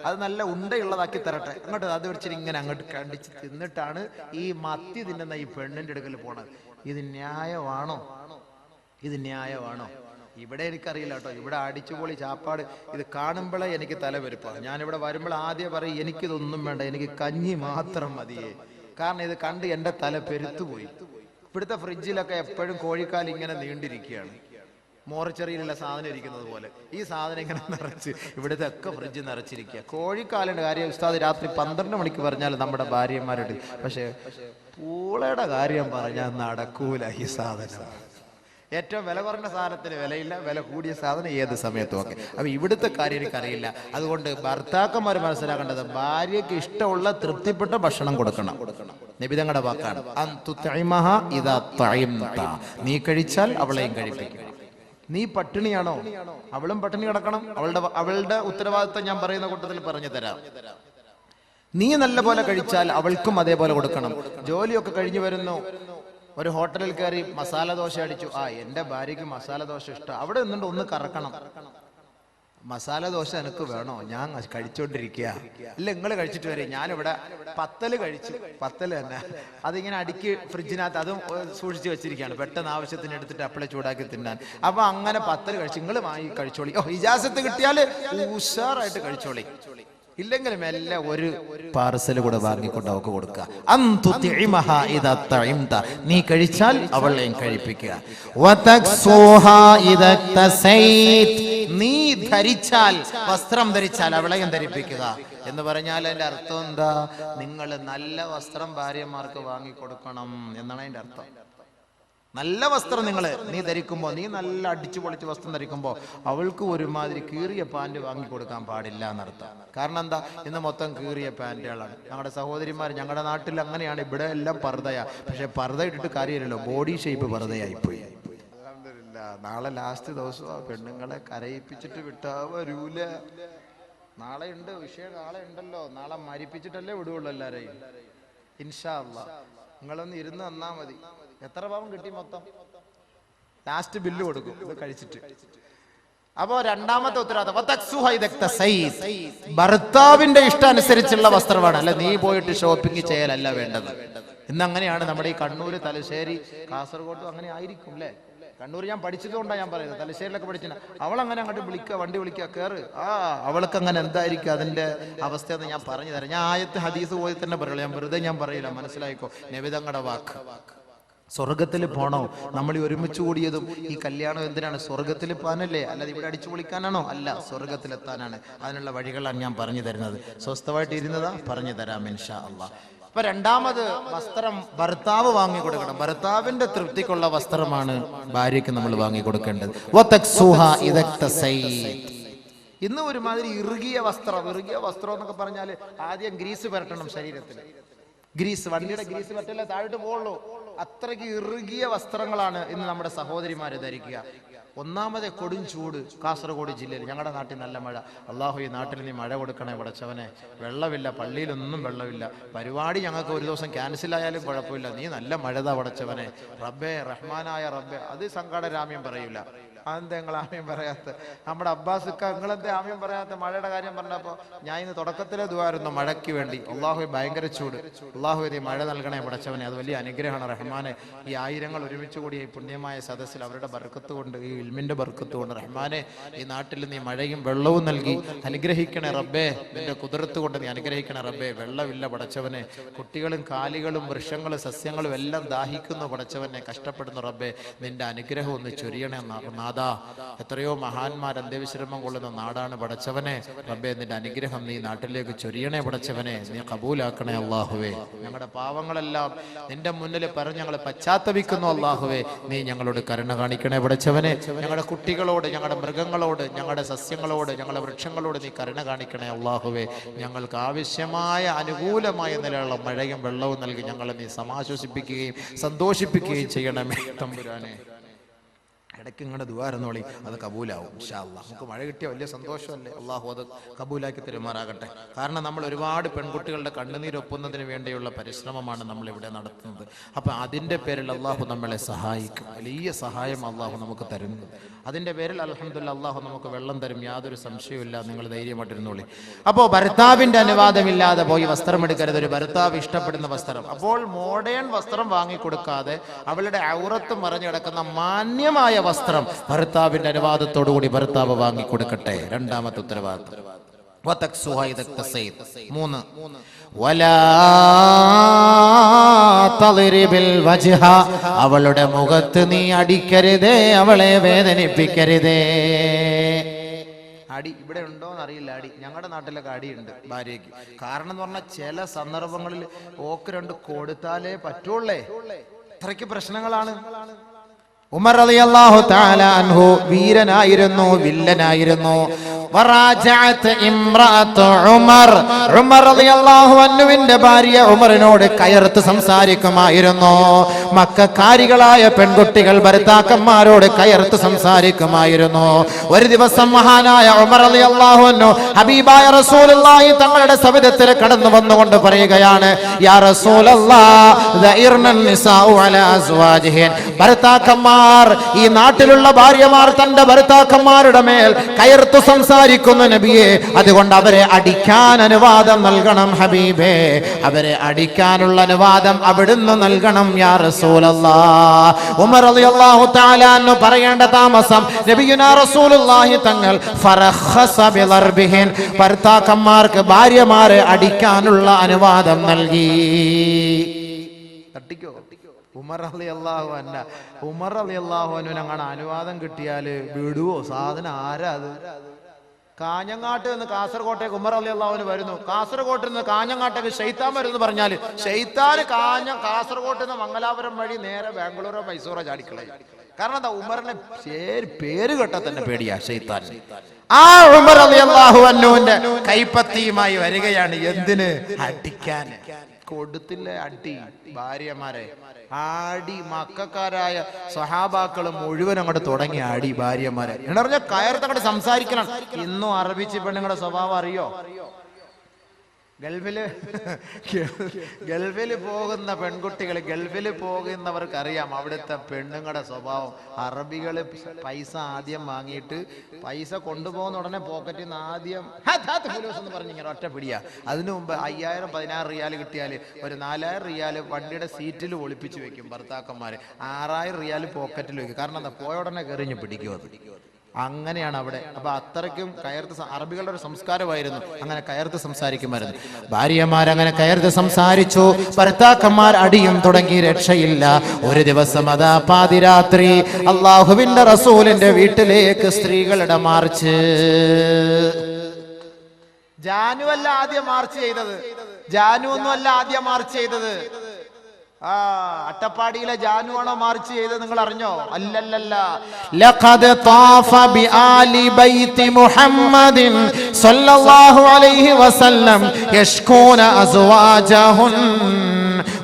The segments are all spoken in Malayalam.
അത് നല്ല ഉണ്ടയുള്ളതാക്കി തരട്ടെ, അങ്ങോട്ട് അത് വെച്ചിട്ട് ഇങ്ങനെ അങ്ങോട്ട് കണ്ടിച്ച് തിന്നിട്ടാണ് ഈ മത്തി തിന്നുന്ന ഈ പെണ്ണിന്റെ അടുക്കൽ പോണത്. ഇത് ന്യായമാണോ? ഇത് ന്യായമാണോ? ഇവിടെ എനിക്കറിയില്ല കേട്ടോ. ഇവിടെ അടിച്ചുപൊളി ചാപ്പാട് ഇത് കാണുമ്പോഴേ എനിക്ക് തലവെരുപ്പാണ്. ഞാനിവിടെ വരുമ്പോൾ ആദ്യം പറയും എനിക്കിതൊന്നും വേണ്ട, എനിക്ക് കഞ്ഞി മാത്രം മതിയേ. കാരണം ഇത് കണ്ട് എൻ്റെ തല പെരുത്തുപോയി. ഇവിടുത്തെ ഫ്രിഡ്ജിലൊക്കെ എപ്പോഴും കോഴിക്കാൽ ഇങ്ങനെ നീണ്ടിരിക്കുകയാണ്, മോർച്ചറിയിലുള്ള സാധനം ഇരിക്കുന്നത് പോലെ. ഈ സാധനം ഇങ്ങനെ നിറച്ച് ഇവിടുത്തെ ഒക്കെ ഫ്രിഡ്ജ് നിറച്ചിരിക്കുക. കോഴിക്കാലിൻ്റെ കാര്യം ഉസ്താദ് രാത്രി 12 മണിക്ക് പറഞ്ഞാൽ നമ്മുടെ ഭാര്യമാരോട്, പക്ഷെ പൂളയുടെ കാര്യം പറഞ്ഞാൽ നടക്കൂല. ഈ സാധനം ഏറ്റവും വില കുറഞ്ഞ സാധനത്തിന് വിലയില്ല, വില കൂടിയ സാധനം ഏത് സമയത്തും ഒക്കെ. അപ്പൊ ഇവിടുത്തെ കാര്യം എനിക്കറിയില്ല. അതുകൊണ്ട് ഭർത്താക്കന്മാർ മനസ്സിലാക്കേണ്ടത് ഭാര്യയ്ക്ക് ഇഷ്ടമുള്ള തൃപ്തിപ്പെട്ട ഭക്ഷണം കൊടുക്കണം. നബി തങ്ങളുടെ വാക്കാണ്, നീ കഴിച്ചാൽ അവളെയും കഴിപ്പിക്കണം. നീ പട്ടിണിയാണോ, അവളും പട്ടിണി കിടക്കണം. അവളുടെ ഉത്തരവാദിത്വം ഞാൻ പറയുന്ന കൂട്ടത്തിൽ പറഞ്ഞു തരാം. നീ നല്ല പോലെ കഴിച്ചാൽ അവൾക്കും അതേപോലെ കൊടുക്കണം. ജോലിയൊക്കെ കഴിഞ്ഞു വരുന്നു, ഒരു ഹോട്ടലിൽ കയറി മസാല ദോശ അടിച്ചു. എൻ്റെ ഭാര്യയ്ക്ക് മസാല ദോശ ഇഷ്ടം. അവിടെ നിന്നുകൊണ്ട് ഒന്ന് കറക്കണം. മസാല ദോശ എനിക്ക് വേണോ? ഞാൻ കഴിച്ചോണ്ടിരിക്കുക. ഇല്ല, നിങ്ങൾ കഴിച്ചിട്ട് വരെ. ഞാനിവിടെ പത്തല് കഴിച്ചു. പത്തല് തന്നെ അതിങ്ങനെ അടുക്കി ഫ്രിഡ്ജിനകത്ത് അതും സൂക്ഷിച്ച് വെച്ചിരിക്കുകയാണ്, പെട്ടെന്ന് ആവശ്യത്തിന് എടുത്തിട്ട് അപ്പളെ ചൂടാക്കി തിന്നാൻ. അപ്പൊ അങ്ങനെ പത്തല് കഴിച്ചു. നിങ്ങൾ വാങ്ങി കഴിച്ചോളി. ഇജാസത്ത് കിട്ടിയാല് ഉഷാറായിട്ട് കഴിച്ചോളി. ഇല്ലെങ്കിലും എല്ലാം ഒരു പാർസൽ കൂടെ വാങ്ങിക്കൊണ്ട് അവൾക്ക് കൊടുക്കുക. നീ കഴിച്ചാൽ അവളെയും കഴിപ്പിക്കുക. നീ ധരിച്ചാൽ, വസ്ത്രം ധരിച്ചാൽ അവളെയും ധരിപ്പിക്കുക എന്ന് പറഞ്ഞാൽ അതിന്റെ അർത്ഥം എന്താ? നിങ്ങൾ നല്ല വസ്ത്രം ഭാര്യമാർക്ക് വാങ്ങിക്കൊടുക്കണം എന്നാണ് അതിന്റെ അർത്ഥം. നല്ല വസ്ത്രം നീ ധരിക്കുമ്പോൾ, നീ നല്ല അടിച്ചു പൊളിച്ച് വസ്ത്രം ധരിക്കുമ്പോൾ അവൾക്ക് ഒരുമാതിരി കീറിയ പാൻറ് വാങ്ങിക്കൊടുക്കാൻ പാടില്ല എന്നർത്ഥം. കാരണം എന്താ? ഇന്ന് മൊത്തം കീറിയ പാൻറ്റുകളാണ്. ഞങ്ങളുടെ സഹോദരിമാർ, ഞങ്ങളുടെ നാട്ടിൽ അങ്ങനെയാണ്. ഇവിടെ എല്ലാം പർദ്ദയാ. പക്ഷെ പർദ്ദ ഇട്ടിട്ട് കാര്യമില്ലല്ലോ, ബോഡി ഷേപ്പ് പർദ്ദയായിപ്പോയി. നാളെ ലാസ്റ്റ് ദിവസം പെണ്ണുങ്ങളെ കരയിപ്പിച്ചിട്ട് വിട്ടാ വരൂല. നാളെ ഉണ്ട് വിഷയം, നാളെ ഉണ്ടല്ലോ. നാളെ മരിപ്പിച്ചിട്ടല്ലേ വിടുള്ളൂ എല്ലാരെയും. ഇൻഷാ അല്ലാഹ് നിങ്ങളൊന്ന് ഇരുന്ന് തന്നാ മതി. എത്ര പാവം കിട്ടി? മൊത്തം ലാസ്റ്റ് ബില്ല് കൊടുക്കും ഇത് കഴിച്ചിട്ട്. അപ്പോ രണ്ടാമത്തെ ഉത്തരവാദിത്തം ഭർത്താവിന്റെ ഇഷ്ടം അനുസരിച്ചുള്ള വസ്ത്രമാണ്. അല്ല നീ പോയിട്ട് ഷോപ്പിംഗ് ചെയ്യലല്ല വേണ്ടത്. ഇന്നങ്ങനെയാണ് നമ്മുടെ ഈ കണ്ണൂര്, തലശ്ശേരി, കാസർഗോഡ് അങ്ങനെ ആയിരിക്കും അല്ലേ? കണ്ണൂർ ഞാൻ പഠിച്ചതുകൊണ്ടാണ് ഞാൻ പറയുന്നത്. തലശ്ശേരിയിലൊക്കെ പഠിച്ചില്ല. അവളങ്ങനെ അങ്ങോട്ട് വിളിക്കുക, വണ്ടി വിളിക്കുക, കയറ്. അവൾക്ക് അങ്ങനെ എന്തായിരിക്കും അതിന്റെ അവസ്ഥ എന്ന് ഞാൻ പറഞ്ഞു തരാം. ഞാൻ ആയത്ത് ഹദീസ് പോയി തന്നെ പറയുള്ളൂ, ഞാൻ വെറുതെ ഞാൻ പറയില്ല. മനസ്സിലായിക്കോ? നബിതങ്ങളുടെ വാക്ക്. സ്വർഗത്തിൽ പോണോ? നമ്മൾ ഈ ഒരുമിച്ച് കൂടിയതും ഈ കല്യാണം എന്തിനാണ്? സ്വർഗത്തിൽ പോകാനല്ലേ, അല്ലാതെ ഇവിടെ അടിച്ചു പൊളിക്കാനാണോ? അല്ല, സ്വർഗത്തിലെത്താനാണ്. അതിനുള്ള വഴികളാണ് ഞാൻ പറഞ്ഞു തരുന്നത്. സ്വസ്ഥമായിട്ട് ഇരുന്നതാ പറഞ്ഞു തരാം ഇൻഷാ അല്ലാഹ്. അപ്പൊ രണ്ടാമത് വസ്ത്രം ഭർത്താവ് വാങ്ങിക്കൊടുക്കണം. ഭർത്താവിന്റെ തൃപ്തിക്കുള്ള വസ്ത്രമാണ് ഭാര്യയ്ക്ക് നമ്മൾ വാങ്ങിക്കൊടുക്കേണ്ടത്. ഇന്ന് ഒരുമാതിരി ഇറുകിയ വസ്ത്രം എന്നൊക്കെ പറഞ്ഞാല് ആദ്യം ഗ്രീസ് പുരട്ടണം ശരീരത്തിൽ. ഗ്രീസ്, വണ്ടിയുടെ ഗ്രീസ് പറ്റല്ലേ താഴോട്ട് പോകുള്ളൂ. അത്രയ്ക്ക് ഇറുകിയ വസ്ത്രങ്ങളാണ് ഇന്ന് നമ്മുടെ സഹോദരിമാര് ധരിക്കുക. ഒന്നാമത് കൊടും ചൂട്. കാസർഗോഡ് ജില്ലയിൽ, ഞങ്ങളുടെ നാട്ടിൽ നല്ല മഴ. അള്ളാഹു ഈ നാട്ടിൽ നീ മഴ കൊടുക്കണേ പടച്ചവനെ. വെള്ളമില്ല, പള്ളിയിലൊന്നും വെള്ളമില്ല. പരിപാടി ഞങ്ങൾക്ക് ഒരു ദിവസം ക്യാൻസൽ ആയാലും കുഴപ്പമില്ല. നീ നല്ല മഴതാ പടച്ചവനെ. റബ്ബേ, റഹ്മാനായ റബ്ബേ. അത് സങ്കടരാമ്യം പറയൂല. അതെന്താ നിങ്ങൾ ആമ്യം പറയാത്ത? നമ്മുടെ അബ്ബാസിക്ക നിങ്ങളെന്താ ആമ്യം പറയാത്ത? മഴയുടെ കാര്യം പറഞ്ഞപ്പോ ഞാൻ ഇന്ന് തുടക്കത്തിലെ ദുആയിരുന്നു മഴയ്ക്ക് വേണ്ടി. അള്ളാഹു ഭയങ്കര ചൂട്, അള്ളാഹു നീ മഴ നൽകണേ പടച്ചവനെ. അത് വലിയ അനുഗ്രഹമാണ് റഹ്മാനെ. ഈ ആയിരങ്ങൾ ഒരുമിച്ച് കൂടി ഈ പുണ്യമായ സദസ്സിൽ അവരുടെ ബർക്കത്ത് കൊണ്ട്, ഈ ഇൽമിന്റെ ബർക്കത്ത് കൊണ്ട് റഹ്മാനെ ഈ നാട്ടിൽ നീ മഴയും വെള്ളവും നൽകി അനുഗ്രഹിക്കണേ റബ്ബേ. നിന്റെ കുതിരത്ത് കൊണ്ട് നീ അനുഗ്രഹിക്കണേ റബ്ബേ. വെള്ളമില്ല പടച്ചവനെ. കുട്ടികളും കാലികളും വൃക്ഷങ്ങളും സസ്യങ്ങളും എല്ലാം ദാഹിക്കുന്നു പടച്ചവനെ, കഷ്ടപ്പെടുന്നു റബ്ബേ. നിന്റെ അനുഗ്രഹം ഒന്ന് ചൊരിയണേ നാദാ. എത്രയോ മഹാന്മാർ അന്ത്യവിശ്രമം കൊള്ളുന്ന നാടാണ് പടച്ചവനെ. റബ്ബേ, നിന്റെ അനുഗ്രഹം നീ നാട്ടിലേക്ക് ചൊരിയണേ പടച്ചവനെ. നീ കബൂലാക്കണേ അല്ലാഹുവേ. ഞങ്ങളുടെ പാവങ്ങളെല്ലാം നിന്റെ മുന്നിൽ പറഞ്ഞ് ഞങ്ങൾ പശ്ചാത്തപിക്കുന്നു അല്ലാഹുവേ. നീ ഞങ്ങളോട് കരുണ കാണിക്കണേ പടച്ചവനെ. ഞങ്ങളുടെ കുട്ടികളോട്, ഞങ്ങളുടെ മൃഗങ്ങളോട്, ഞങ്ങളുടെ സസ്യങ്ങളോട്, ഞങ്ങളുടെ വൃക്ഷങ്ങളോട് നീ കരുണ കാണിക്കണേ അല്ലാഹുവേ. ഞങ്ങൾക്ക് ആവശ്യമായ അനുകൂലമായ നിലയുള്ള മഴയും വെള്ളവും നൽകി ഞങ്ങളെ നീ സമാശ്വസിപ്പിക്കുകയും സന്തോഷിപ്പിക്കുകയും ചെയ്യണമേ തമ്പുരാനെ. ഇടയ്ക്ക് ഇങ്ങനെ ദുആ അത് കബൂലാവും ഇൻഷാ അല്ലാഹ്. നമുക്ക് മഴ കിട്ടിയ വലിയ സന്തോഷമല്ലേ. അള്ളാഹു അത് കബൂലാക്കി തരുമാറാകട്ടെ. കാരണം നമ്മൾ ഒരുപാട് പെൺകുട്ടികളുടെ കണ്ണുനീരൊപ്പുന്നതിന് വേണ്ടിയുള്ള പരിശ്രമമാണ് നമ്മൾ ഇവിടെ നടത്തുന്നത്. അപ്പൊ അതിന്റെ പേരിൽ അള്ളാഹു നമ്മളെ സഹായിക്കും. വലിയ സഹായം അള്ളാഹു നമുക്ക് തരുന്നു. അതിന്റെ പേരിൽ അൽഹംദുലില്ലാഹ് അള്ളാഹു നമുക്ക് വെള്ളം തരും, യാതൊരു സംശയവുമില്ല. നിങ്ങൾ ധൈര്യമായിട്ടിരുന്നോളി. അപ്പോൾ ഭർത്താവിന്റെ അനുവാദമില്ലാതെ പോയി വസ്ത്രം എടുക്കരുത്. ഒരു ഭർത്താവ് ഇഷ്ടപ്പെടുന്ന വസ്ത്രം, അപ്പോൾ മോഡേൺ വസ്ത്രം വാങ്ങിക്കൊടുക്കാതെ അവളുടെ ഔറത്ത് മറഞ്ഞു കിടക്കുന്ന മാന്യമായ വസ്ത്രം ഭർത്താവിന്റെ അനുവാദത്തോടുകൂടി ഭർത്താവ് വാങ്ങിക്കൊടുക്കട്ടെ. രണ്ടാമത്തെ ഉത്തരവാദിത്വം. 3 അവളുടെ മുഖത്ത് നീ അടിക്കരുതേ, അവളെ വേദനിപ്പിക്കരുതേ. അടി ഇവിടെ ഉണ്ടോന്ന് അറിയില്ല. അടി ഞങ്ങളുടെ നാട്ടിലൊക്കെ അടിയുണ്ട് ഭാര്യയ്ക്ക്. കാരണം എന്ന് പറഞ്ഞാൽ ചില സന്ദർഭങ്ങളിൽ ഓക്ക് 2 കൊടുത്താലേ പറ്റുള്ളേ. അത്രയ്ക്ക് പ്രശ്നങ്ങളാണ്. ഉമർ റളിയല്ലാഹു തആല അൻഹു വീരനായിരുന്നു, വില്ലനായിരുന്നു. ഉമർ റളിയല്ലാഹു അൻഹുവിന്റെ ഭാര്യ ഉമറിനോട് കയർത്ത് സംസാരിക്കുമായിരുന്നു. മക്കക്കാരികളായ പെൺകുട്ടികൾ ഭർത്താക്കന്മാരോട് കയർത്ത് സംസാരിക്കുമായിരുന്നു. ഒരു ദിവസം മഹാനായ ഉമർ റളിയല്ലാഹു അൻഹു ഹബീബായ റസൂലുള്ളാഹി തങ്ങളുടെ സവിധത്തിൽ കടന്നു വന്നുകൊണ്ട് പറയുകയാണ്, യാ റസൂലല്ലാഹ് ദഇർനൻ നിസാഉ അലാ അസ്വാജിഹിൻ. ഭർത്താക്കന്മാർ, ഈ നാട്ടിലുള്ള ഭാര്യമാർ തന്റെ ഭർത്താക്കന്മാരുടെ മേൽ കയർത്തു സംസാരിക്കുന്നു നബിയെ. അതുകൊണ്ട് അവരെ അടിക്കാൻ അനുവാദം നൽകണം ഹബീബേ. അവരെ അടിക്കാനുള്ള അനുവാദം അവിടുന്ന് നൽകണം യാ റസൂലല്ലാഹ്. ഉമർ റളിയല്ലാഹു തആല അൻഹു പറയേണ്ട താമസം നബിയുനാ റസൂലുള്ളാഹി തങ്ങൾ ഫറഖസ ബിളർബിഹിൻ, ഭർത്താക്കന്മാർക്ക് ഭാര്യമാരെ അടിക്കാനുള്ള അനുവാദം നൽകി. തട്ടിക്കോ ഉമർ റളിയല്ലാഹു അൻഹു. ഉമർ റളിയല്ലാഹു അൻഹുവിന് അങ്ങനെ അനുവാദം കിട്ടിയാല് വിടുവോ? സാധനം ആരാ അത്? കാഞ്ഞങ്ങാട്ട് നിന്ന് കാസർകോട്ടേക്ക് ഉമർ റളിയല്ലാഹു അൻഹു വരുന്നു. കാസർകോട്ടിൽ നിന്ന് കാഞ്ഞങ്ങാട്ടേക്ക് ശൈത്താൻ വരുന്നു പറഞ്ഞാല് ശൈത്താന് കാസർകോട്ട് നിന്ന് മംഗലാപുരം വഴി നേരെ ബാംഗ്ലൂരോ മൈസൂറോ ചാടിക്കളയും. കാരണം എന്താ? ഉമറിന്റെ പേര് കേട്ടാ തന്നെ പേടിയാ ശൈത്താൻ. ആ ഉമർ റളിയല്ലാഹു അൻഹുവിന്റെ കൈപ്പത്തിയുമായി വരികയാണ്. എന്തിന്? അടിക്കാൻ. കൊടുത്തില്ല അടി ഭാര്യമാരെ. ആടി മക്കാരായ സഹാബാക്കൾ മുഴുവൻ അങ്ങോട്ട് തുടങ്ങി ആടി ഭാര്യമാരെ. എന്ന് പറഞ്ഞാൽ കയർത്തങ്ങോട്ട് സംസാരിക്കണം. ഇന്നും അറബിച്ച് പെണ്ണുങ്ങളുടെ സ്വഭാവം അറിയോ? ഗൾഫിൽ പോകുന്ന പെൺകുട്ടികൾ, ഗൾഫിൽ പോകുന്നവർക്ക് അറിയാം അവിടുത്തെ പെണ്ണുങ്ങളുടെ സ്വഭാവം. അറബികള് പൈസ ആദ്യം വാങ്ങിയിട്ട് പൈസ കൊണ്ടുപോകുന്ന ഉടനെ പോക്കറ്റിൽ നിന്ന് ആദ്യം എന്ന് പറഞ്ഞിങ്ങനെ ഒറ്റ പിടിയാ. അതിനു മുമ്പ് 5000 16 റിയാൽ കിട്ടിയാൽ ഒരു 4000 റിയാൽ വണ്ടിയുടെ സീറ്റിൽ ഒളിപ്പിച്ചു വെക്കും ഭർത്താക്കന്മാര്. 6000 റിയാൽ പോക്കറ്റിൽ വെക്കും. കാരണം എന്താ? പോയ ഉടനെ കയറിഞ്ഞ് പിടിക്കും. അത് അങ്ങനെയാണ് അവിടെ. അപ്പൊ അത്രയ്ക്കും കയർത്ത് അറബികളുടെ ഒരു സംസ്കാരമായിരുന്നു. അങ്ങനെ കയർത്ത് സംസാരിക്കുമായിരുന്നു. ഭാര്യമാരങ്ങനെ കയർത്ത് സംസാരിച്ചു. ഭർത്താക്കന്മാർ അടിയും തുടങ്ങി. രക്ഷയില്ല. ഒരു ദിവസം അതാ പാതിരാത്രി അള്ളാഹുവിന്റെ റസൂലിന്റെ വീട്ടിലേക്ക് സ്ത്രീകളുടെ മാർച്ച്. ജാനു അല്ല ആദ്യം മാർച്ച് ചെയ്തത്. ജാനു ഒന്നുമല്ല ആദ്യം മാർച്ച് ചെയ്തത്. അട്ടപ്പാടിയിലെ ജാനുവാണോ മാർച്ച് ചെയ്തത്? നിങ്ങൾ അറിഞ്ഞോ? അല്ലല്ലല്ല. ലഖദ് താഫ ബിആലി ബൈതി മുഹമ്മദിൻ സല്ലല്ലാഹു അലൈഹി വസല്ലം യഷ്കൂന അസ്വാജഹുൻ.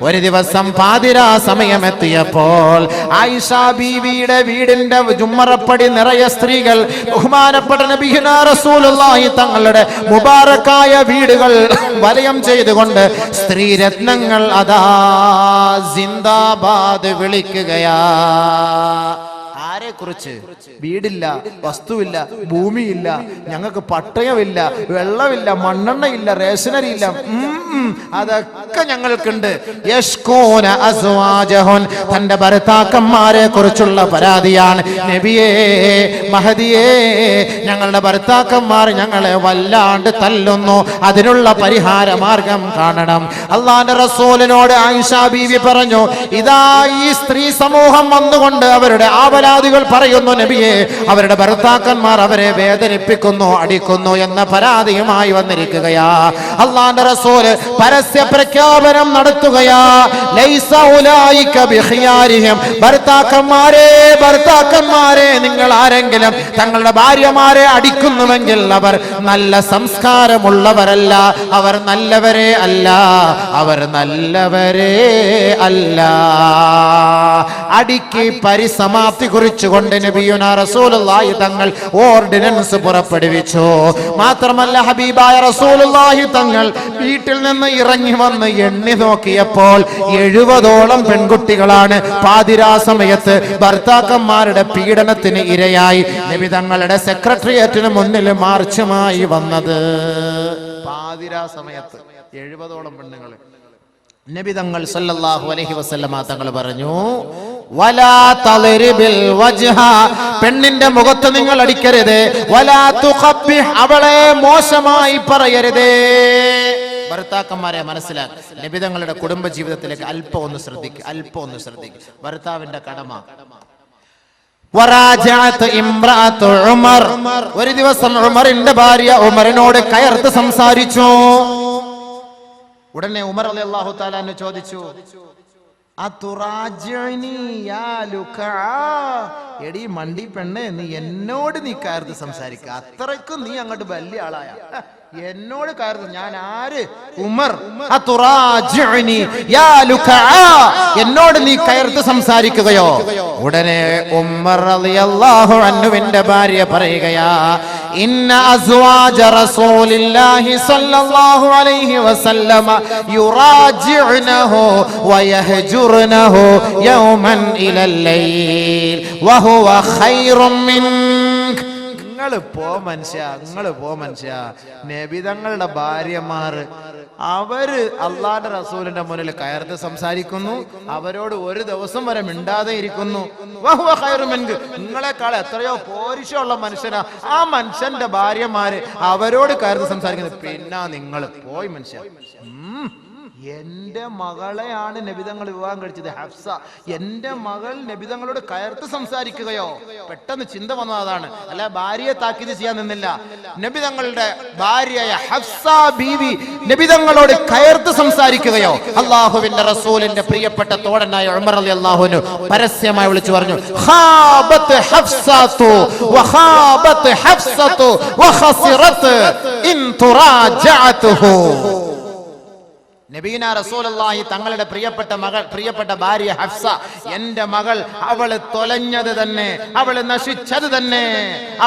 ഒരു ദിവസം പാതിരാ സമയമെത്തിയപ്പോൾ ആയിഷ ബീവിയുടെ വീടിന്റെ ജുമ്മറപ്പടി നിറയെ സ്ത്രീകൾ ബഹുമാനപ്പെട്ട നബിയുനാ റസൂലുള്ളാഹി തങ്ങളുടെ മുബാറക്കായ വീടുകൾ വലയം ചെയ്തുകൊണ്ട് സ്ത്രീരത്നങ്ങൾ അതാ സിന്ദാബാദ് വിളിക്കുകയാ. ആരെ കുറിച്ച്? വീടില്ല, വസ്തുവില്ല, ഭൂമിയില്ല, ഞങ്ങൾക്ക് പട്ടയമില്ല, വെള്ളമില്ല, മണ്ണെണ്ണയില്ല, റേഷനറി ഇല്ല, അതൊക്കെ ഞങ്ങൾക്കുണ്ട്. യഷ്കൂന അസ്വാജഹുൻ. തന്റെ ഭർത്താക്കന്മാരെ കുറിച്ചുള്ള പരാതിയാണ്. നബിയേ, മഹദിയേ, ഞങ്ങളുടെ ഭർത്താക്കന്മാർ ഞങ്ങളെ വല്ലാണ്ട് തല്ലുന്നു, അതിനുള്ള പരിഹാര മാർഗം കാണണം. അള്ളാന്റെ റസൂലിനോട് ആയിഷ ബീവി പറഞ്ഞു, ഇതാ ഈ സ്ത്രീ സമൂഹം വന്നുകൊണ്ട് അവരുടെ ആവലാദികൾ പറയുന്നു നബിയെ, അവരുടെ ഭർത്താക്കന്മാർ അവരെ വേദനിപ്പിക്കുന്നു, അടിക്കുന്നു എന്ന പരാതിയുമായി വന്നിരിക്കുകയാ. അള്ളാന്റെ റസൂല് പരസ്യ പ്രഖ്യാപനം നടത്തുകയാ. ലൈസ ഉലൈക ബിഖിയാരിഹിം, ഭർത്താക്കന്മാരെ നിങ്ങൾ ആരെങ്കിലും തങ്ങളുടെ ഭാര്യമാരെ അടിക്കുന്നുവെങ്കിൽ അവർ നല്ല സംസ്കാരമുള്ളവരല്ല, അവർ നല്ലവരെ അല്ല, അവർ നല്ലവരെ അല്ല. അടിക്ക് പരിസമാപ്തി കുറിച്ചുകൊണ്ട് നബിയുനാ റസൂലുള്ളാഹി തങ്ങൾ ഓർഡിനൻസ് പുറപ്പെടുവിച്ചു. മാത്രമല്ല ഹബീബായ റസൂലുള്ളാഹി തങ്ങൾ വീട്ടിൽ നിന്ന് ഇറങ്ങി വന്ന് എണ്ണി നോക്കിയപ്പോൾ 70ഓളം പെൺകുട്ടികളാണ് പാതിരാ സമയത്ത് ഭർത്താക്കന്മാരുടെ പീഡനത്തിന് ഇരയായി നബി തങ്ങളുടെ സെക്രട്ടേറിയറ്റിന് മുന്നിൽ മാർച്ചുമായി വന്നത്. പാതിരാ സമയത്ത് 70ഓളം പെണ്ണുങ്ങൾ. നബി തങ്ങൾ സല്ലല്ലാഹു അലൈഹി വസല്ലമ തങ്ങൾ പറഞ്ഞു, വലാ തളിരിബിൽ വജ്ഹ, പെണ്ണിന്റെ മുഖത്ത് നിങ്ങൾ അടിക്കരുത്. വലാ തുഖബ്ബിഹ്, അവളെ മോശമായി പറയരുതേ. ഭർത്താക്കന്മാരെ മനസ്സിലാക്കി നബി തങ്ങളുടെ കുടുംബ ജീവിതത്തിലേക്ക് അല്പം ഒന്ന് ശ്രദ്ധിക്കുക. ഭർത്താവിന്റെ കടമ. ഉമർ, ഒരു ദിവസം ഉമറിന്റെ ഭാര്യ ഉമറിനോട് കയർത്ത് സംസാരിച്ചു. ഉടനെ ഉമർ റളിയല്ലാഹു തആല അൻഹു ചോദിച്ചു, എടി മണ്ടി പെണ്ണെ, നീ എന്നോട് നീ കയർത്ത് സംസാരിക്കുക, അത്രയ്ക്കും നീ അങ്ങോട്ട് വലിയ ആളായ, എന്നോട് കയർത്ത്. ഞാൻ ആര്? ഉമർ. എന്നോട് നീ കയർത്ത് സംസാരിക്കുകയോ? ഉടനെ ഉമർ റളിയല്ലാഹു അൻഹുവിന്റെ ഭാര്യ പറയുകയാ, ഇന്ന അസ്വാജ റസൂലില്ലാഹി സ്വല്ലല്ലാഹു അലൈഹി വസല്ലമ യുറാജിഉനഹു വയഹ്ജുർനഹു യൗമൻ ഇലൽ ലൈൽ വഹുവ ഖൈറും മിൻക. നിങ്ങൾ പോ മനുഷ്യ. നബി തങ്ങളുടെ ഭാര്യമാർ അവര് അള്ളാന്റെ റസൂലിന്റെ മുന്നിൽ കയർത്ത് സംസാരിക്കുന്നു, അവരോട് ഒരു ദിവസം വരെ മിണ്ടാതെ ഇരിക്കുന്നു. നിങ്ങളെക്കാൾ എത്രയോ പോരിശമുള്ള മനുഷ്യനാ ആ മനുഷ്യന്റെ ഭാര്യമാര്, അവരോട് കയർത്ത് സംസാരിക്കുന്നത്. പിന്നെ നിങ്ങൾ പോയി മനുഷ്യ. എന്റെ മകളെയാണ് നബിതങ്ങൾ വിവാഹം കഴിച്ചത്, ഹഫ്സ. എന്റെ മകൾ നബിതങ്ങളോട് കയർത്ത് സംസാരിക്കുകയോ? പെട്ടെന്ന് ചിന്ത വന്നതാണ്. അല്ല, ഭാര്യയെ താക്കീത് ചെയ്യാൻ നിന്നില്ല. നബിതങ്ങളുടെ ഭാര്യയായ ഹഫ്സ ബീവി നബിതങ്ങളോട് കയർത്ത് സംസാരിക്കുകയോ? അള്ളാഹുവിന്റെ റസൂലിന്റെ പ്രിയപ്പെട്ട തോഴനായ ഉമർ റളിയല്ലാഹു അൻഹു പരസ്യമായി വിളിച്ചു പറഞ്ഞു, ഖാബത്ത് ഹഫ്സതു വഖാബത്ത് ഹഫ്സതു വഖസിറത് ഇൻ തുറാജഅതുഹു. നബീന റസൂലുള്ളാഹി തങ്ങളുടെ പ്രിയപ്പെട്ട ഭാര്യ ഹഫ്സ, എന്റെ മകൾ, അവള് തൊലഞ്ഞത് തന്നെ, അവള് നശിച്ചത് തന്നെ.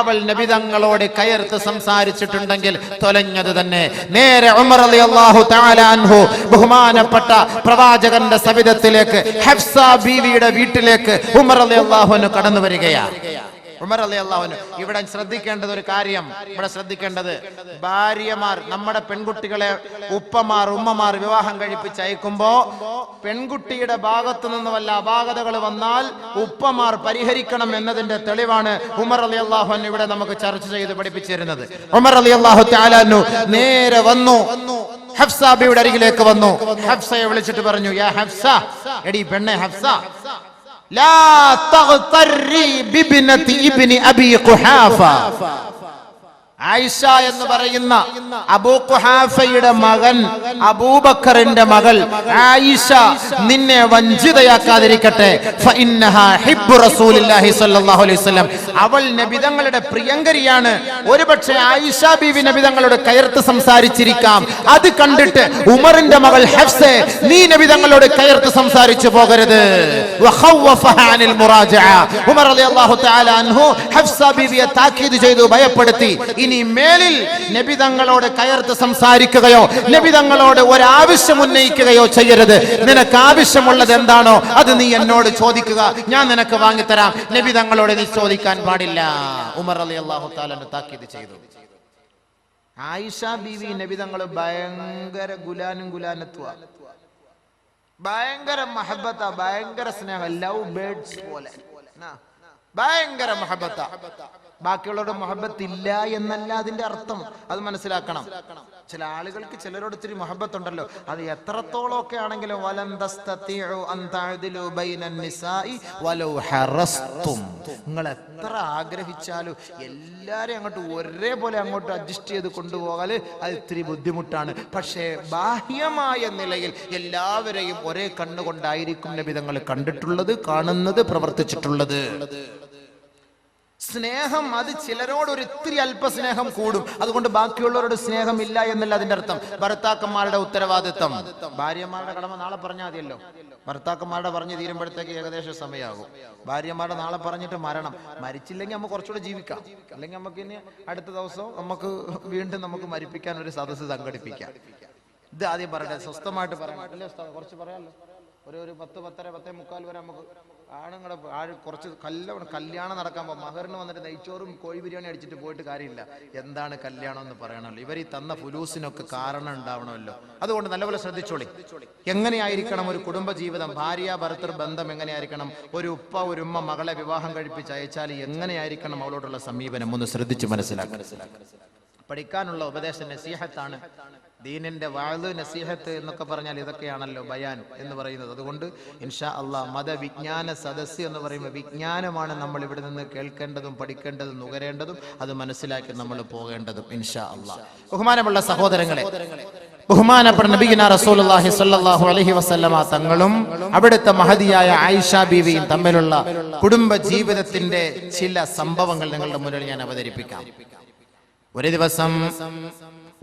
അവൾ നബി തങ്ങളോട് കയർത്ത് സംസാരിച്ചിട്ടുണ്ടെങ്കിൽ തൊലഞ്ഞത് തന്നെ. നേരെ ഉമർ റളിയല്ലാഹു തആല അൻഹു ബഹുമാനപ്പെട്ട പ്രവാചകന്റെ സവിധത്തിലേക്ക്, ഹഫ്സ ബീവിയുടെ വീട്ടിലേക്ക് ഉമർ റളിയല്ലാഹു അൻഹു കടന്നു വരികയാണ്. ഉമർ റളിയല്ലാഹു അൻഹു ഇവിടെ ശ്രദ്ധിക്കേണ്ടത് ഒരു കാര്യം, ഭാര്യമാർ, നമ്മുടെ പെൺകുട്ടികളെ ഉമ്മമാർ വിവാഹം കഴിപ്പിച്ചയക്കുമ്പോ പെൺകുട്ടിയുടെ ഭാഗത്തു നിന്ന് വല്ല അപാകതകൾ വന്നാൽ ഉപ്പമാർ പരിഹരിക്കണം എന്നതിന്റെ തെളിവാണ് ഉമർ റളിയല്ലാഹു അൻഹു ഇവിടെ നമുക്ക് ചർച്ച ചെയ്ത് പഠിപ്പിച്ചിരുന്നത്. ഉമർ റളിയല്ലാഹു തആല അൻഹു നേരെ വന്നു, ഹഫ്സ ബിയുടെ അരികിലേക്ക് വന്നു. ഹഫ്സയെ വിളിച്ചിട്ട് പറഞ്ഞു, യാ ഹഫ്സ, എടി പെണ്ണെ ഹഫ്സ, ലാ തഗ്തറി ബിബ്നതി ഇബ്നി അബി ഖുഹാഫ. ആയിഷ എന്ന് പറയുന്ന അബൂ ഖുഹാഫയുടെ മകൻ അബൂബക്കറിന്റെ മകൾ ആയിഷ നിന്നെ വഞ്ചിതയാക്കാതിരിക്കട്ടെ. ഫഇന്നഹാ ഹിബ്ബു റസൂലില്ലാഹി സ്വല്ലല്ലാഹു അലൈഹി വസല്ലം. അവൾ നബിതങ്ങളുടെ പ്രിയങ്കരിയാണ്. ഒരുപക്ഷെ ആയിഷ ബീവി നബിതങ്ങളോട് കയർത്ത് സംസാരിച്ചിരിക്കാം. അത് കണ്ടിട്ട് ഉമറിന്റെ മകൾ ഹഫ്സ, നീ നബിതങ്ങളോട് കയർത്ത് സംസാരിച്ചു പോകരുത്. വഖവഫഹാ അനിൽ മുറാജഅ. ഉമർ റളിയല്ലാഹു തആല അൻഹു ഹഫ്സ ബീവിയെ താക്കീത് ചെയ്തു, ഭയപ്പെടുത്തി. ഇനി മേലിൽ നബിതങ്ങളോട് കയർത്ത് സംസാരിക്കുകയോ നബിതങ്ങളോട് ഒരാവശ്യം ഉന്നയിക്കുകയോ ചെയ്യരുത്. നിനക്ക് ആവശ്യമുള്ളത് എന്താണോ അത് നീ എന്നോട് ചോദിക്കുക, ഞാൻ നിനക്ക് വാങ്ങിത്തരാം. നബിതങ്ങളോട് നീ ചോദിക്കാൻ പാടില്ല. ഉമർ റളിയല്ലാഹു തആല താക്കീത് ചെയ്തു. ആയിഷ ബീവി നബിതങ്ങൾ ഭയങ്കര ഗുലാനത്വ, ഭയങ്കര മഹബത്ത, ഭയങ്കര സ്നേഹം, ലവ് ബേർഡ്സ് പോലെ ഭയങ്കര മഹബത്ത. ബാക്കിയുള്ളവരുടെ മുഹബത്ത് ഇല്ല എന്നല്ല അതിന്റെ അർത്ഥം. അത് മനസ്സിലാക്കണം. ചില ആളുകൾക്ക് ചിലരോട് ഇത്തിരി മുഹബത്ത് ഉണ്ടല്ലോ, അത് എത്രത്തോളം ഒക്കെ ആണെങ്കിലും നിങ്ങൾ എത്ര ആഗ്രഹിച്ചാലും എല്ലാരെയും അങ്ങോട്ട് ഒരേപോലെ അങ്ങോട്ട് അഡ്ജസ്റ്റ് ചെയ്ത് കൊണ്ടുപോകാല് അത് ഇത്തിരി ബുദ്ധിമുട്ടാണ്. പക്ഷേ ബാഹ്യമായ നിലയിൽ എല്ലാവരെയും ഒരേ കണ്ണുകൊണ്ടായിരിക്കും നബി തങ്ങൾ കണ്ടിട്ടുള്ളത്, കാണുന്നത്, പ്രവർത്തിച്ചിട്ടുള്ളത്. സ്നേഹം അത് ചിലരോട് ഒരു ഇത്തിരി അല്പസ്നേഹം കൂടും, അതുകൊണ്ട് ബാക്കിയുള്ളവരോട് സ്നേഹം ഇല്ല എന്നല്ല അതിന്റെ അർത്ഥം. ഭർത്താക്കന്മാരുടെ ഉത്തരവാദിത്തം, ഭാര്യമാരുടെ കടമ നാളെ പറഞ്ഞാൽ മതിയല്ലോ. ഭർത്താക്കന്മാരുടെ പറഞ്ഞ് തീരുമ്പോഴത്തേക്ക് ഏകദേശം സമയമാകും. ഭാര്യമാരുടെ നാളെ പറഞ്ഞിട്ട് മരിച്ചില്ലെങ്കിൽ നമുക്ക് കുറച്ചുകൂടെ ജീവിക്കാം, അല്ലെങ്കിൽ നമുക്ക് ഇനി അടുത്ത ദിവസം നമുക്ക് വീണ്ടും നമുക്ക് മരിപ്പിക്കാൻ ഒരു സദസ്സ് സംഘടിപ്പിക്കാം. ഇത് ആദ്യം പറയട്ടെ, സ്വസ്ഥമായിട്ട് പറയണം അല്ലേ ഉസ്താദ്? കുറച്ച് പറയാമല്ലോ. ഒരു 10, 10:30, 10:45 വരെ നമുക്ക് ആണുങ്ങളുടെ കുറച്ച് കല്യാണം നടക്കാൻ പോകും. മഹറിന് വന്നിട്ട് നെയ്ച്ചോറും കോഴി ബിരിയാണി അടിച്ചിട്ട് പോയിട്ട് കാര്യമില്ല. എന്താണ് കല്യാണം എന്ന് പറയണമല്ലോ. ഇവർ ഈ തന്ന ഫുലൂസിനൊക്കെ കാരണം ഉണ്ടാവണമല്ലോ. അതുകൊണ്ട് നല്ലപോലെ ശ്രദ്ധിച്ചോളി. എങ്ങനെയായിരിക്കണം ഒരു കുടുംബ ജീവിതം, ഭാര്യ ഭർത്തൃ ബന്ധം എങ്ങനെയായിരിക്കണം? ഒരു ഉപ്പ ഒരു ഉമ്മ മകളെ വിവാഹം കഴിപ്പിച്ച് അയച്ചാൽ എങ്ങനെയായിരിക്കണം അവളോടുള്ള സമീപനം? ഒന്ന് ശ്രദ്ധിച്ച് മനസ്സിലാക്കണം. പഠിക്കാനുള്ള ഉപദേശം നസീഹത്താണ്. ദീനിന്റെ വാഴ് നസീഹത്ത് എന്നൊക്കെ പറഞ്ഞാൽ ഇതൊക്കെയാണല്ലോ ബയാൻ എന്ന് പറയുന്നത്. അതുകൊണ്ട് ഇൻഷാ അള്ളാഹ് മതവിജ്ഞാന സദസ്സ് എന്ന് പറയുമ്പോൾ വിജ്ഞാനമാണ് നമ്മൾ ഇവിടെ നിന്ന് കേൾക്കേണ്ടതും പഠിക്കേണ്ടതും നുകരേണ്ടതും, അത് മനസ്സിലാക്കി നമ്മൾ പോകേണ്ടതും ഇൻഷാ അള്ളാഹ്. ബഹുമാനമുള്ള സഹോദരങ്ങളെ, ബഹുമാനപ്പെട്ട നബിയുനാ റസൂലുള്ളാഹി സ്വല്ലല്ലാഹു അലൈഹി വസല്ലമ തങ്ങളും അവിടുത്തെ മഹദിയായ ആയിഷ ബീവിയും തമ്മിലുള്ള കുടുംബ ജീവിതത്തിന്റെ ചില സംഭവങ്ങൾ നിങ്ങളുടെ മുന്നിൽ ഞാൻ അവതരിപ്പിക്കാം. ഒരു ദിവസം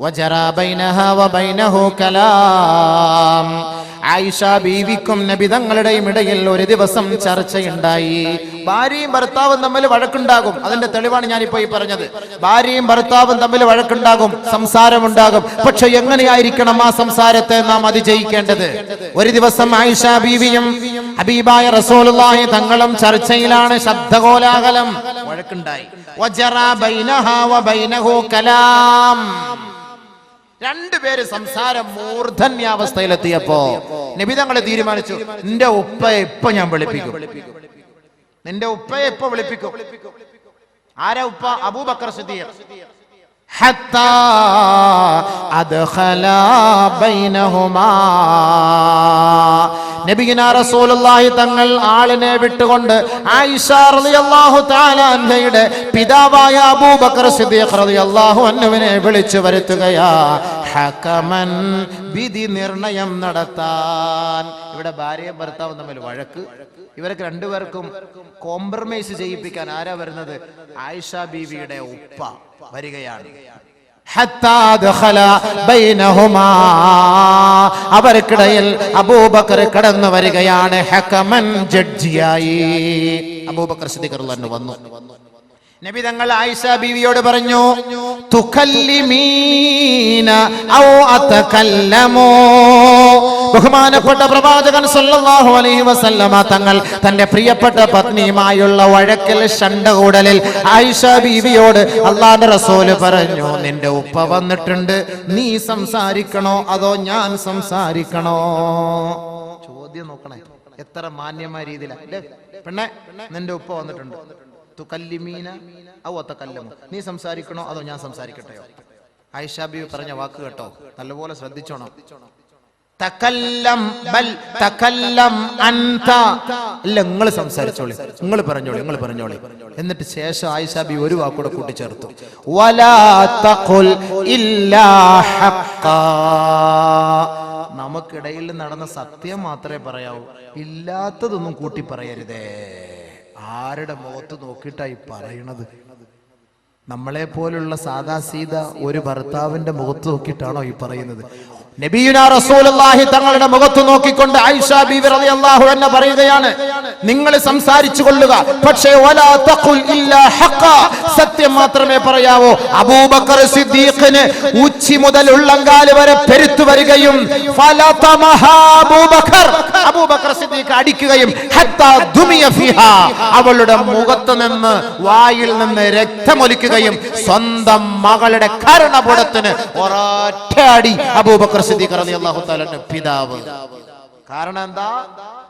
വജറാ ബൈനഹാ വബൈനഹു കലാം, ആയിഷ ബീവിക്കും നബി തങ്ങളുടെയും ഇടയിൽ ഒരു ദിവസം ചർച്ചയുണ്ടായി. ഭാര്യയും ഭർത്താവും തമ്മിൽ വഴക്കുണ്ടാകും. അതിന്റെ തെളിവാണ് ഞാനിപ്പോ ഈ പറഞ്ഞത്. ഭാര്യയും ഭർത്താവും തമ്മിൽ വഴക്കുണ്ടാകും, സംസാരമുണ്ടാകും. പക്ഷെ എങ്ങനെയായിരിക്കണം ആ സംസാരത്തെ നാം അതിജയിക്കേണ്ടത്? ഒരു ദിവസം ആയിഷ ബീവിയും ഹബീബായ റസൂലുള്ളാഹി തങ്ങളും ചർച്ചയിലാണ്. ശബ്ദകോലാഹലം, വഴക്കുണ്ടായി. വജറാ ബൈനഹാ വബൈനഹു കലാം, രണ്ടുപേര് സംസാരം മൂർധന്യാവസ്ഥയിലെത്തിയപ്പോ നബി തങ്ങൾ തീരുമാനിച്ചു, നിന്റെ ഉപ്പയെ ഇപ്പൊ ഞാൻ വിളിപ്പിക്കും. നിന്റെ ഉപ്പയെ ഇപ്പൊ വിളിപ്പിക്കും. ആരാ ഉപ്പ? അബൂബക്കർ സിദ്ദീഖ്. ഹത്താ അദ്ഖലാ ബൈനഹുമാ, നബിയുനാ റസൂലുള്ളാഹി തങ്ങൾ ആളിനെ വിട്ടുകൊണ്ട് ആയിഷ റളിയല്ലാഹു തആല അൻഹയുടെ പിതാവായ അബൂബക്കർ സിദ്ദീഖ് റളിയല്ലാഹു അൻഹുവിനെ വിളിച്ചു വരുത്തുകയാ. ഹകമൻ, വിധി നിർണയം നടത്താൻ. ഇവിടെ ഭാര്യയും ഭർത്താവും തമ്മിൽ വഴക്ക്. ഇവർക്ക് രണ്ടുപേർക്കും കോംപ്രമൈസ് ചെയ്യിപ്പിക്കാൻ ആരാ വരുന്നത്? ആയിഷ ബീവിയുടെ ഉപ്പ വരികയാണ്. അവർക്കിടയിൽ അബൂബക്കർ കടന്നു വരികയാണ്. ഹകമൻ, ജഡ്ജിയായി അബൂബക്കർ സിദ്ദീഖ് റളിയല്ലാഹു അൻഹു വന്നു. നബി തങ്ങൾ ആയിഷ ബീവിയോട് പറഞ്ഞു, തുകല്ലിമീന ഔ അതകല്ലമു. ബഹുമാനപ്പെട്ട പ്രവാചകൻ സല്ലല്ലാഹു അലൈഹി വസല്ലമ തങ്ങൾ തന്റെ പ്രിയപ്പെട്ട പത്നിയുമായുള്ള വഴക്കിൽ, ശണ്ടകൂടലിൽ ആയിഷ ബീവിയോട് അല്ലാഹുവിന്റെ റസൂല് പറഞ്ഞു, നിന്റെ ഉപ്പ വന്നിട്ടുണ്ട്, നീ സംസാരിക്കണോ അതോ ഞാൻ സംസാരിക്കണോ? ചോദ്യം നോക്കണേ, എത്ര മാന്യമായ രീതിയിലാണ്. പെണ്ണെ, നിന്റെ ഉപ്പ വന്നിട്ടുണ്ട്, തുകല്ലിമീന ഔ അതകല്ലമു, നീ സംസാരിക്കണോ അതോ ഞാൻ സംസാരിക്കട്ടെയോ? ആയിഷ ബീവി പറഞ്ഞ വാക്ക് കേട്ടോ, നല്ലപോലെ ശ്രദ്ധിച്ചോണം. തകല്ലം ബൽ തകല്ലം അൻത, അല്ല നിങ്ങൾ സംസാരിച്ചോളി, നിങ്ങൾ പറഞ്ഞോളി. എന്നിട്ട് ശേഷം ആയിഷ ബീവി ഒരു വാക്കൂടെ കൂട്ടിച്ചേർത്തു, വലാ തഖുൽ ഇല്ലാ ഹഖ്ഖാ, നമുക്കിടയിൽ നടന്ന സത്യം മാത്രമേ പറയാവൂ, ഇല്ലാത്തതൊന്നും കൂട്ടി പറയരുതേ. ആരുടെ മുഖത്ത് നോക്കിയിട്ടായി പറയണത്? നമ്മളെ പോലുള്ള സാദാ സീത ഒരു ഭർത്താവിന്റെ മുഖത്ത് നോക്കിയിട്ടാണോ ഈ പറയുന്നത്? നബിയുനാ റസൂലുള്ളാഹി തങ്ങളുടെ മുഖത്ത് നോക്കിക്കൊണ്ട് ആയിഷ ബീവി റളിയല്ലാഹു അൻഹ പറയുകയാണ്, നിങ്ങൾ സംസാരിച്ചു കൊള്ളുക, പക്ഷേ വലാ തഖുൽ ഇല്ലാ ഹഖ്ഖാ, സത്യം മാത്രമേ പറയാവൂ. അബൂബക്കർ സിദ്ദീഖിന് ഉച്ചി മുതൽ ഉള്ളങ്കാല് വരെ പെരുത്തു വരികയും അബൂബക്കർ സിദ്ദീഖ് അടിക്കുകയും ഹത്താ ദുമിയ ഫിഹാ, അവളുടെ മുഖത്ത് നിന്ന് വായിൽ നിന്ന് രക്തമൊലിക്കുകയും സ്വന്തം മകളുടെ കർണപുടത്തിന് ഒരൊറ്റ അടി അബൂബക്കർ സിദ്ദീഖ് റളിയല്ലാഹു തആല പിതാവ്. കാരണം എന്താ?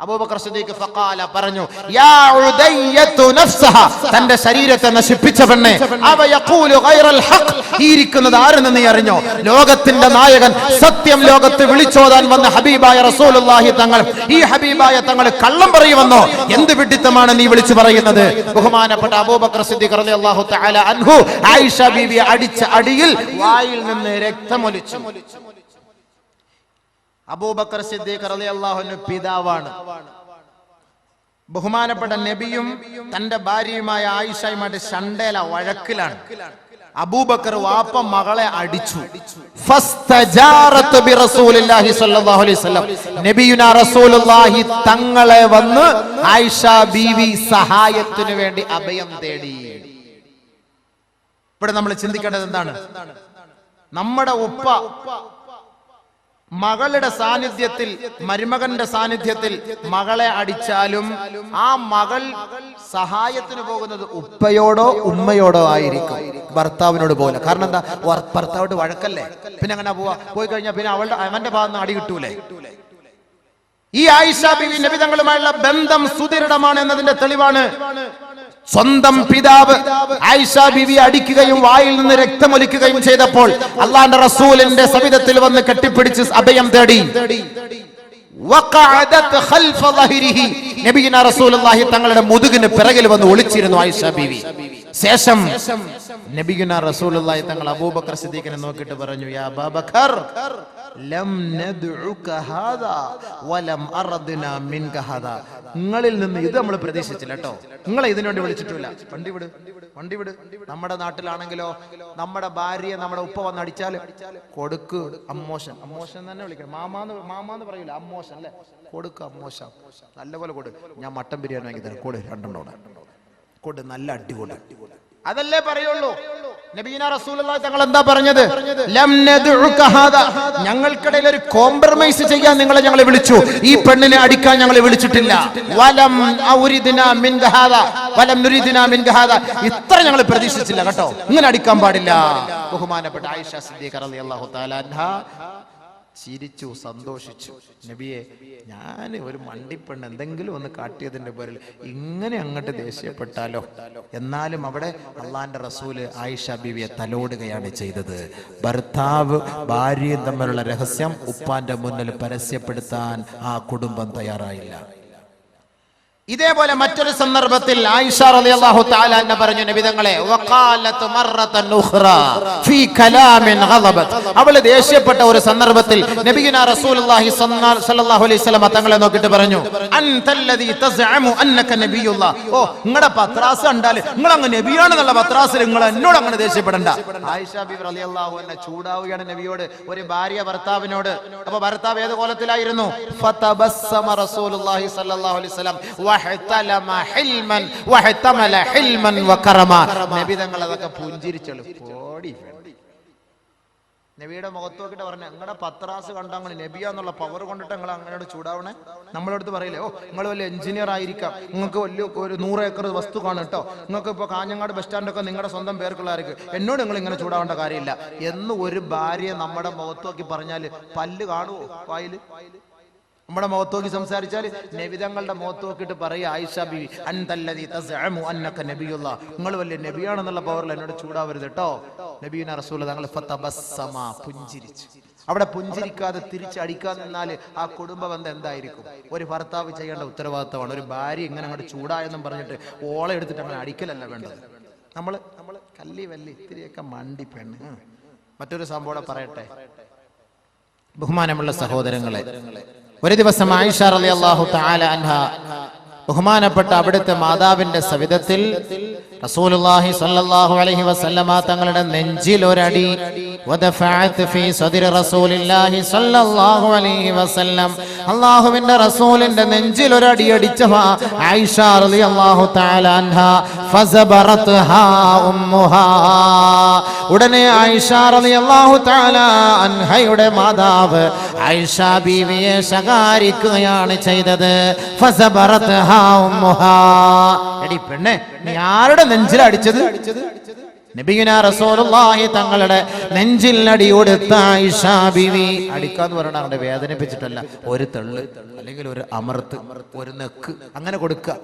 അബൂബക്കർ സിദ്ദീഖ് ഫഖാല പറഞ്ഞു, യാ ഉദയ്യതു നഫ്സഹ, തന്റെ ശരീരത്തെ നശിപ്പിച്ച പെണ്ണെ, അവ യഖൂലു ഗൈറൽ ഹഖ്, ഈ ഇരിക്കുന്നത് ആരെന്ന് നീ അറിഞ്ഞോ? ലോകത്തിന്റെ നായകൻ, സത്യം ലോകത്ത് വിളിച്ചോതാൻ വന്ന ഹബീബായ റസൂലുള്ളാഹി തങ്ങൾ, ഈ ഹബീബായ തങ്ങൾ കള്ളം പറയുമെന്നോ? എന്ത് വിഡ്ഢിത്തമാണ് നീ വിളിച്ചു പറയുന്നത്? ബഹുമാനപ്പെട്ട അബൂബക്കർ സിദ്ദീഖ് റളിയല്ലാഹു തആല അൻഹു ആയിഷ ബീവി അടിച്ച അടിയിൽ വായിൽ നിന്ന് രക്തമൊലിച്ചു. അബൂബക്കർ സിദ്ദീഖ് റളിയല്ലാഹു അൻഹു പിതാവാണ്. ബഹുമാനപ്പെട്ട നബിയും തന്റെ ഭാര്യയുമായ ആയിഷയുമായിട്ട് ശണ്ടേല വഴക്കിലാണ്. അബൂബക്കർ വാപ്പ മകളെ അടിച്ചു. ഫസ്തജാറത്ത് ബിറസൂലില്ലാഹി സ്വല്ലല്ലാഹു അലൈഹി വസല്ലം, നബിയുനാ റസൂലുള്ളാഹി തങ്ങളെ വന്ന് ആയിഷ ബീവി സഹായത്തിനു വേണ്ടി അഭയം തേടി. ഇവിടെ നമ്മൾ ചിന്തിക്കേണ്ടത് എന്താണ്? നമ്മുടെ ഉപ്പ മകളുടെ സാന്നിധ്യത്തിൽ, മരുമകന്റെ സാന്നിധ്യത്തിൽ മകളെ അടിച്ചാലും ആ മകൾ സഹായത്തിന് പോകുന്നത് ഉപ്പയോടോ ഉമ്മയോടോ ആയിരിക്കും, ഭർത്താവിനോട് പോലെ. കാരണം എന്താ? ഭർത്താവോട് വഴക്കല്ലേ, പിന്നെ അങ്ങനെ പോയി കഴിഞ്ഞാൽ പിന്നെ അവന്റെ ഭാഗത്ത് നിന്ന് അടി കിട്ടൂലേ? ഈ ആയിഷ ബീവി നബി തങ്ങളുമായുള്ള ബന്ധം സുദൃഢമാണ് എന്നതിന്റെ തെളിവാണ് സ്വന്തം പിതാവ് ആയിഷ ബീവി അടിക്കുകയും വായിൽ നിന്ന് രക്തമൊലിക്കുകയും ചെയ്തപ്പോൾ അള്ളാന്റെ റസൂലിന്റെ സവിധത്തിൽ വന്ന് കെട്ടിപ്പിടിച്ച് അഭയം തേടി. നബിയുനാ റസൂലുള്ളാഹി തങ്ങളുടെ മുതുകിന് പിറകിൽ വന്ന് ഒളിച്ചിരുന്നു ആയിഷ ബീവി. ശേഷം നബിയുനാ റസൂലുള്ളാഹി തങ്ങൾ അബൂബക്കർ സിദ്ദീഖിനെ നോക്കിയിട്ട് പറഞ്ഞു, യാ അബൂബക്കർ, ലം നദ്ഉക ഹാദാ വലം അർദ്നാ മിൻക ഹാദാ, നിങ്ങളിൽ നിന്ന് ഇത് നമ്മൾ പ്രതീക്ഷിച്ചില്ല കേട്ടോ, നിങ്ങളെ ഇതിനു വേണ്ടി വിളിച്ചിട്ടില്ല. വണ്ടി വിട്. നമ്മുടെ നാട്ടിലാണെങ്കിലോ നമ്മുടെ ഭാര്യയെ നമ്മുടെ ഉപ്പ വന്ന് അടിച്ചാൽ കൊടുക്ക് അമ്മോഷൻ തന്നെ വിളിക്കണം. മാമാന്ന് പറയൂല, അമ്മോഷൻ അല്ലെ, കൊടുക്ക് അമ്മോശ, നല്ലപോലെ കൊടു. ഞാൻ മട്ടൻ ബിരിയാണി വാങ്ങി തരാം, കൊടു, രണ്ടെണ്ണോടെ കൊടു, നല്ല അടിപൊളി, അതല്ലേ പറയുള്ളൂ. നബിയുനാ റസൂലുള്ളാഹി തങ്ങൾ എന്താ പറഞ്ഞത്? ലം നദ്ഉക ഹാദാ, ഞങ്ങൾക്കിടയിൽ ഒരു കോംപ്രമൈസ് ചെയ്യാൻ ഞങ്ങളെ വിളിച്ചു, ഈ പെണ്ണിനെ അടിക്കാൻ ഞങ്ങളെ വിളിച്ചിട്ടില്ല. വലം ഔരിദ്നാ മിൻക ഹാദാ വലം നുരിദ്നാ മിൻക ഹാദാ, ഇത്ര ഞങ്ങൾ പ്രതീക്ഷിച്ചില്ല കേട്ടോ, ഇങ്ങനെ അടിക്കാൻ പാടില്ല. ബഹുമാനപ്പെട്ട ആയിഷ സിദ്ദീഖ റളിയല്ലാഹു തആല അൻഹ ചിരിച്ചു, സന്തോഷിച്ചു. നബിയെ, ഞാൻ ഒരു മണ്ടിപ്പെണ്ണ് എന്തെങ്കിലും ഒന്ന് കാട്ടിയതിന്റെ പേരിൽ ഇങ്ങനെ അങ്ങോട്ട് ദേഷ്യപ്പെട്ടാലോ? എന്നാലും അവിടെ അള്ളാന്റെ റസൂല് ആയിഷ ബീവിയെ തലോടുകയാണ് ചെയ്തത്. ഭർത്താവ് ഭാര്യയും തമ്മിലുള്ള രഹസ്യം ഉപ്പാന്റെ മുന്നിൽ പരസ്യപ്പെടുത്താൻ ആ കുടുംബം തയ്യാറായില്ല. ഇതേപോലെ മറ്റൊരു സന്ദർഭത്തിൽ ആയിഷ റളിയല്ലാഹു തആല അൻഹ പറഞ്ഞു, നബിതങ്ങളെ, വഖാലത് മററതൻ ഉഖ്റാ ഫീ കലാമിൻ ഗളബത്, അവൾ ദേഷ്യപ്പെട്ട ഒരു സന്ദർഭത്തിൽ നബിയുനാ റസൂലുള്ളാഹി സ്വല്ലല്ലാഹു അലൈഹി വസല്ലം തങ്ങളെ നോക്കിയിട്ട് പറഞ്ഞു, അൻതല്ലദീ തസ്അമു അന്നക നബിയുല്ലാഹ്, ഓ നിങ്ങളുടെ പത്രാസ് കണ്ടാൽ നിങ്ങൾ അങ്ങ് നബിയാണെന്നുള്ള പത്രാസിൽ നിങ്ങൾ എന്നോട് അങ്ങനെ ദേഷ്യപ്പെടണ്ട. ആയിഷ ബീവി റളിയല്ലാഹു അൻഹ ചൂടാവുകയാണ് നബിയോട്, ഒരു ഭാര്യ ഭർത്താവിനോട്. അപ്പൊ ഭർത്താവ് ഏത് കോലത്തിലായിരുന്നു? ഫതബസ്സമ റസൂലുള്ളാഹി സ്വല്ലല്ലാഹു അലൈഹി വസല്ലം നബി തങ്ങൾ അതൊക്കെ പുഞ്ചിരിച്ചോളൂ. നബിയുടെ മുഖത്ത് നോക്കിട്ട് പറഞ്ഞ, നിങ്ങളുടെ പത്രാസ് കണ്ട നിങ്ങൾ നബിയാന്നുള്ള പവർ കൊണ്ടിട്ട് നിങ്ങൾ അങ്ങനെയോട് ചൂടാവണേ. നമ്മളടുത്ത് പറയില്ലേ, ഓ നിങ്ങൾ വലിയ എഞ്ചിനീയർ ആയിരിക്കാം, നിങ്ങൾക്ക് വലിയ ഒരു 100 ഏക്കർ വസ്തു കാണും കേട്ടോ, നിങ്ങൾക്ക് ഇപ്പോൾ കാഞ്ഞങ്ങാട് ബസ് സ്റ്റാൻഡൊക്കെ നിങ്ങളുടെ സ്വന്തം പേർക്കുള്ളവർക്ക്, എന്നോട് നിങ്ങൾ ഇങ്ങനെ ചൂടാവേണ്ട കാര്യമില്ല എന്ന് ഒരു ഭാര്യ നമ്മുടെ മുഖത്ത് നോക്കി പറഞ്ഞാൽ പല്ല് കാണുവോ വായില്? നമ്മുടെ മുഖത്ത് നോക്കി സംസാരിച്ചാൽ നബിതങ്ങളുടെ മുഖത്ത് നോക്കിയിട്ട് പറയുക, ആയിഷ ബീവി അൻതല്ലദീ തസ്അമു അന്നക നബിയുല്ലാഹ്, നിങ്ങൾ വലിയ നബിയാണെന്നുള്ള പവറിൽ എന്നോട് ചൂടാവരുത് കേട്ടോ. നബിയുനാ റസൂൽ തങ്ങൾ ഫതബസ്സമ, പുഞ്ചിരിച്ചു. അവിടെ പുഞ്ചിരിക്കാതെ തിരിച്ചടിക്കാതെ നിന്നാൽ ആ കുടുംബ ബന്ധം എന്തായിരിക്കും? ഒരു ഭർത്താവ് ചെയ്യേണ്ട ഉത്തരവാദിത്തമാണ്. ഒരു ഭാര്യ ഇങ്ങനെ അങ്ങോട്ട് ചൂടായെന്നും പറഞ്ഞിട്ട് ഓളെ എടുത്തിട്ട് അങ്ങനെ അടിക്കലല്ല വേണ്ടത്. നമ്മൾ കല്ലി വല്ലി ഇത്തിരിയൊക്കെ മണ്ടി പെണ്ണ്. മറ്റൊരു സംഭവം പറയട്ടെ, ബഹുമാനമുള്ള സഹോദരങ്ങളെ, ഒരു ദിവസം ആയിഷ റളിയല്ലാഹു തആല അൻഹ ബഹുമാനപ്പെട്ട അവിടുത്തെ മാതാവിന്റെ സവിധത്തിൽ റസൂലുള്ളാഹി സ്വല്ലല്ലാഹു അലൈഹി വസല്ലമ തങ്ങളുടെ നെഞ്ചിൽ ഒരടി, വദഫഅത് ഫീ സദ്രി റസൂലില്ലാഹി സ്വല്ലല്ലാഹു അലൈഹി വസല്ലം, അല്ലാഹുവിന്റെ റസൂലിന്റെ നെഞ്ചിൽ ഒരടി അടിച്ചവാ ആയിഷ റളിയല്ലാഹു തആല അൻഹ ഫസബറത്ഹാ ഉമ്മുഹാ. ഉടനെ ആയിഷ റളിയല്ലാഹു തആല അൻഹയുടെ മാതാവ് ആയിഷ ബീവിയെ ശകാരിക്കുകയാണ് ചെയ്തത്. ഫസബറത്ഹാ ഉമ്മുഹാ, എടി പെണ്ണെ, നീ ആരുടെ നെഞ്ചിലടിച്ചത്? നബിയുനാ റസൂലുള്ളാഹി തങ്ങളുടെ നെഞ്ചിൽ അടി കൊടുത്ത ആയിഷ ബീവി. അടിക്കാന്ന് പറയണ അവിടെ വേദനിപ്പിച്ചിട്ടല്ല, ഒരു തെള്ള് അല്ലെങ്കിൽ ഒരു അമർത്ത്, ഒരു നെക്ക് അങ്ങനെ കൊടുക്കുക.